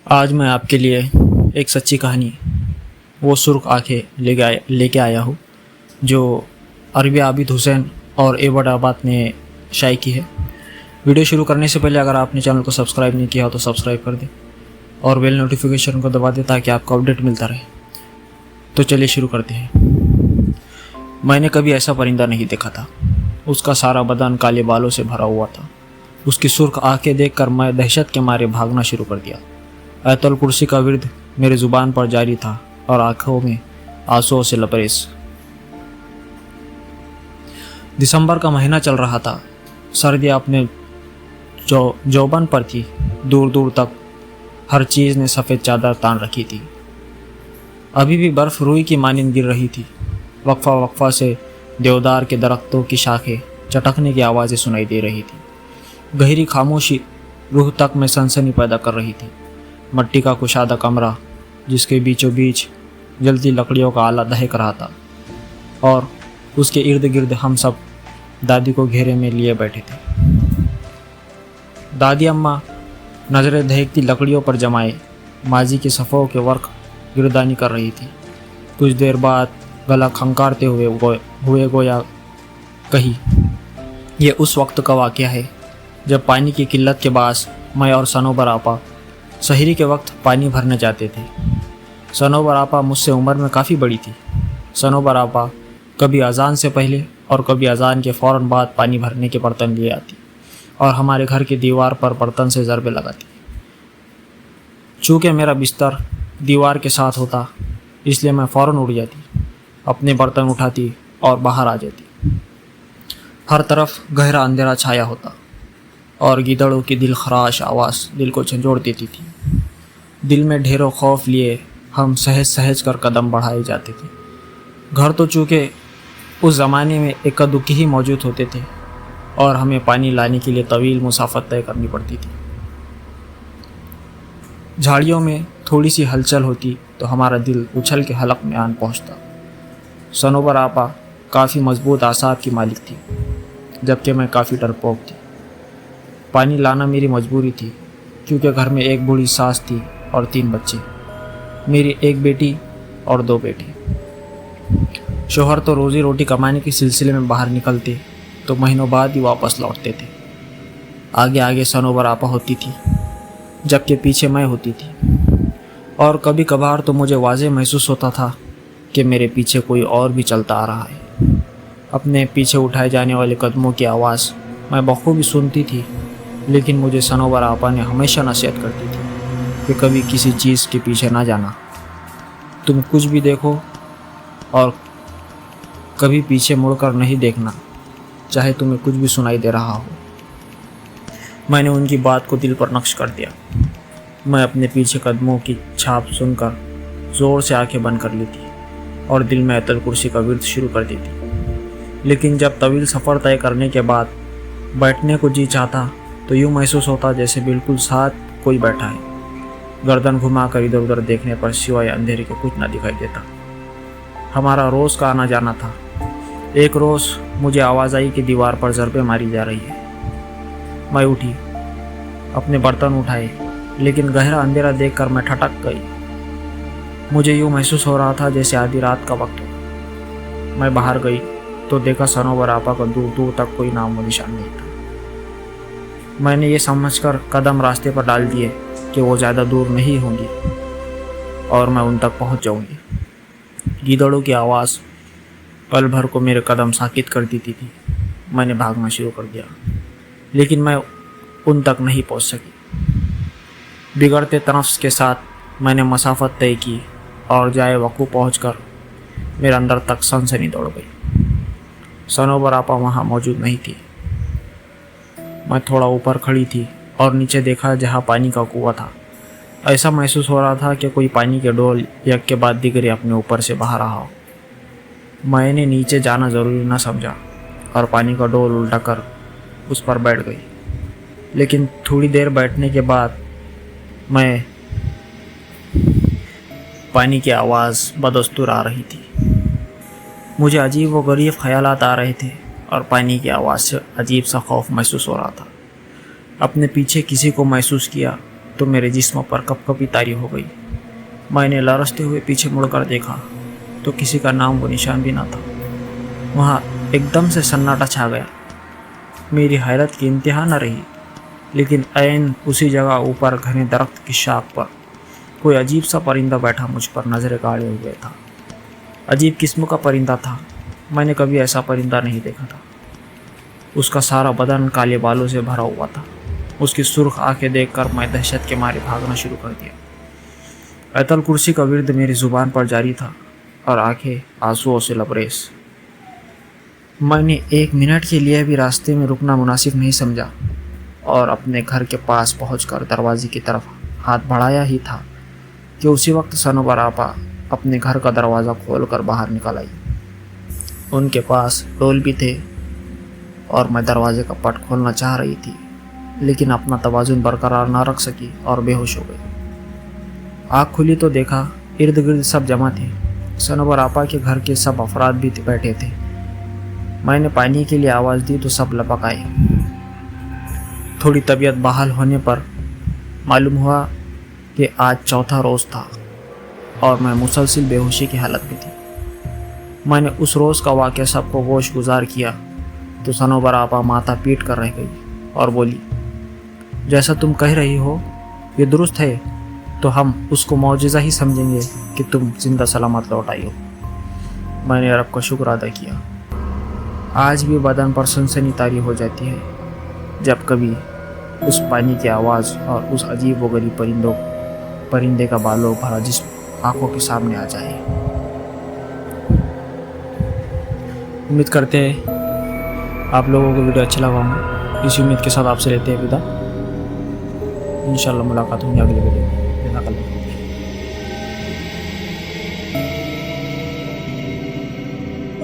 आज मैं आपके लिए एक सच्ची कहानी वो सुर्ख आंखें लेके आया हूँ जो अरबी आबिद हुसैन और एबट आबाद ने शाये की है। वीडियो शुरू करने से पहले अगर आपने चैनल को सब्सक्राइब नहीं किया हो तो सब्सक्राइब कर दें और बेल नोटिफिकेशन को दबा दें ताकि आपको अपडेट मिलता रहे। तो चलिए शुरू करते हैं। मैंने कभी ऐसा परिंदा नहीं देखा था। उसका सारा बदन काले बालों से भरा हुआ था। उसकी सुर्ख आंखें देखकर मैं दहशत के मारे भागना शुरू कर दिया। आयतुल कुर्सी का विर्द मेरे जुबान पर जारी था और आंखों में आंसुओं से लबरेज। दिसंबर का महीना चल रहा था। सर्दियाँ अपने जौबन पर थी। दूर दूर तक हर चीज़ ने सफ़ेद चादर तान रखी थी। अभी भी बर्फ़ रुई की मानिंद गिर रही थी। वक्फा वक्फा से देवदार के दरख्तों की शाखें चटकने की आवाज़ें सुनाई दे रही थी। गहरी खामोशी रूह तक में सनसनी पैदा कर रही थी। मट्टी का कुशादा कमरा जिसके बीचों बीच जलती लकड़ियों का आला दहक रहा था और उसके इर्द गिर्द हम सब दादी को घेरे में लिए बैठे थे। दादी अम्मा नज़रें दहकती लकड़ियों पर जमाए माजी के सफ़ों के वर्क गिरदानी कर रही थी। कुछ देर बाद गला खंकारते हुए गोया कही, यह उस वक्त का वाक़या है जब पानी की किल्लत के बास मैं और सनोबर आपा सहरी के वक्त पानी भरने जाते थे। सनोबर आपा मुझसे उम्र में काफ़ी बड़ी थी। सनोबर आपा कभी अजान से पहले और कभी अजान के फ़ौरन बाद पानी भरने के बर्तन लिए आती और हमारे घर की दीवार पर बर्तन से ज़रबे लगाती। चूँकि मेरा बिस्तर दीवार के साथ होता इसलिए मैं फ़ौरन उठ जाती, अपने बर्तन उठाती और बाहर आ जाती। हर तरफ गहरा अंधेरा छाया होता और गीदड़ों की दिल खराश आवाज़ दिल को झंझोड़ देती थी। दिल में ढेरों खौफ लिए हम सहज सहज कर कदम बढ़ाए जाते थे। घर तो चूँकि उस ज़माने में इक्का दुक्की ही मौजूद होते थे और हमें पानी लाने के लिए तवील मुसाफत तय करनी पड़ती थी। झाड़ियों में थोड़ी सी हलचल होती तो हमारा दिल उछल के हलक में आन पहुँचता। सनोबर आपा काफ़ी मजबूत आसाब की मालिक थी जबकि मैं काफ़ी डरपोक थी। पानी लाना मेरी मजबूरी थी क्योंकि घर में एक बूढ़ी सास थी और 3 बच्चे, मेरी एक बेटी और 2 बेटे। शोहर तो रोज़ी रोटी कमाने के सिलसिले में बाहर निकलते तो महीनों बाद ही वापस लौटते थे। आगे आगे सनोबर आपा होती थी जबकि पीछे मैं होती थी और कभी कभार तो मुझे वाज़े महसूस होता था कि मेरे पीछे कोई और भी चलता आ रहा है। अपने पीछे उठाए जाने वाले कदमों की आवाज़ मैं बखूबी सुनती थी, लेकिन मुझे सनोबर आपा ने हमेशा नसीहत करती थी कि कभी किसी चीज़ के पीछे ना जाना। तुम कुछ भी देखो और कभी पीछे मुड़कर नहीं देखना, चाहे तुम्हें कुछ भी सुनाई दे रहा हो। मैंने उनकी बात को दिल पर नक्श कर दिया। मैं अपने पीछे कदमों की छाप सुनकर ज़ोर से आंखें बंद कर लेती और दिल में आयतुल कुर्सी का विर्द शुरू कर देती। लेकिन जब तवील सफ़र तय करने के बाद बैठने को जी चाहता तो यूँ महसूस होता जैसे बिल्कुल साथ कोई बैठा है। गर्दन घुमाकर इधर उधर देखने पर सिवाय अंधेरे के कुछ न दिखाई देता। हमारा रोज़ का आना जाना था। एक रोज़ मुझे आवाज़ आई कि दीवार पर ज़रबे मारी जा रही है। मैं उठी, अपने बर्तन उठाए, लेकिन गहरा अंधेरा देखकर मैं ठटक गई। मुझे यूँ महसूस हो रहा था जैसे आधी रात का वक्त हो। मैं बाहर गई तो देखा सनोबर आपा का दूर दूर तक कोई नामो निशान नहीं था। मैंने ये समझकर कदम रास्ते पर डाल दिए कि वो ज़्यादा दूर नहीं होंगी और मैं उन तक पहुंच जाऊंगी। गीदड़ों की आवाज़ पल भर को मेरे कदम साकित कर देती थी। मैंने भागना शुरू कर दिया, लेकिन मैं उन तक नहीं पहुंच सकी। बिगड़ते तनफ्स के साथ मैंने मसाफत तय की और जाए वक़ू पहुंचकर मेरे अंदर तक सनसनी दौड़ गई। सनोबर आपा वहाँ मौजूद नहीं थी। मैं थोड़ा ऊपर खड़ी थी और नीचे देखा जहाँ पानी का कुआं था। ऐसा महसूस हो रहा था कि कोई पानी के डोल एक के बाद दिगरे अपने ऊपर से बहा रहा हो। मैंने नीचे जाना ज़रूरी न समझा और पानी का डोल उल्टा कर उस पर बैठ गई। लेकिन थोड़ी देर बैठने के बाद मैं पानी की आवाज़ बदस्तूर आ रही थी। मुझे अजीब व गरीब ख्यालात आ रहे थे और पानी की आवाज़ से अजीब सा खौफ महसूस हो रहा था। अपने पीछे किसी को महसूस किया तो मेरे जिस्म पर कपकपी तारी हो गई। मैंने लरसते हुए पीछे मुड़कर देखा तो किसी का नाम व निशान भी ना था। वहाँ एकदम से सन्नाटा छा गया। मेरी हैरत की इंतहा न रही, लेकिन ऐन उसी जगह ऊपर घने दरख्त की शाख पर कोई अजीब सा परिंदा बैठा मुझ पर नजरें गाड़े हुए था। अजीब किस्म का परिंदा था, मैंने कभी ऐसा परिंदा नहीं देखा था। उसका सारा बदन काले बालों से भरा हुआ था। उसकी सुर्ख आंखें देखकर मैं दहशत के मारे भागना शुरू कर दिया। ऐतल कुर्सी का विर्द मेरी जुबान पर जारी था और आंखें आंसुओं से लबरेज। मैंने 1 मिनट के लिए भी रास्ते में रुकना मुनासिब नहीं समझा और अपने घर के पास पहुंचकर दरवाजे की तरफ हाथ बढ़ाया ही था कि उसी वक्त सनोबर आपा अपने घर का दरवाज़ा खोलकर बाहर निकल आई। उनके पास डोल भी थे और मैं दरवाजे का पट खोलना चाह रही थी, लेकिन अपना तवाज़ुन बरकरार ना रख सकी और बेहोश हो गई। आँख खुली तो देखा इर्द गिर्द सब जमा थे। सनोबर आपा के घर के सब अफराद भी बैठे थे। मैंने पानी के लिए आवाज़ दी तो सब लपक आए। थोड़ी तबीयत बहाल होने पर मालूम हुआ कि आज चौथा रोज़ था और मैं मुसलसिल बेहोशी की हालत में थी। मैंने उस रोज़ का वाक़या सबको गोश गुजार किया तो सनोबर आपा माथा पीट कर रह गई और बोली, जैसा तुम कह रही हो ये दुरुस्त है, तो हम उसको मौजज़ा ही समझेंगे कि तुम जिंदा सलामत लौट आई हो। मैंने रब का शुक्र अदा किया। आज भी बदन पर सनसनी तारी हो जाती है जब कभी उस पानी की आवाज़ और उस अजीब व गरीब परिंदे का बालों भरा जिस्म आंखों के सामने आ जाए। उम्मीद करते हैं आप लोगों को वीडियो अच्छा लगा होगा। इसी उम्मीद के साथ आपसे लेते हैं विदा। इंशाल्लाह मुलाकात होगी अगले वीडियो में।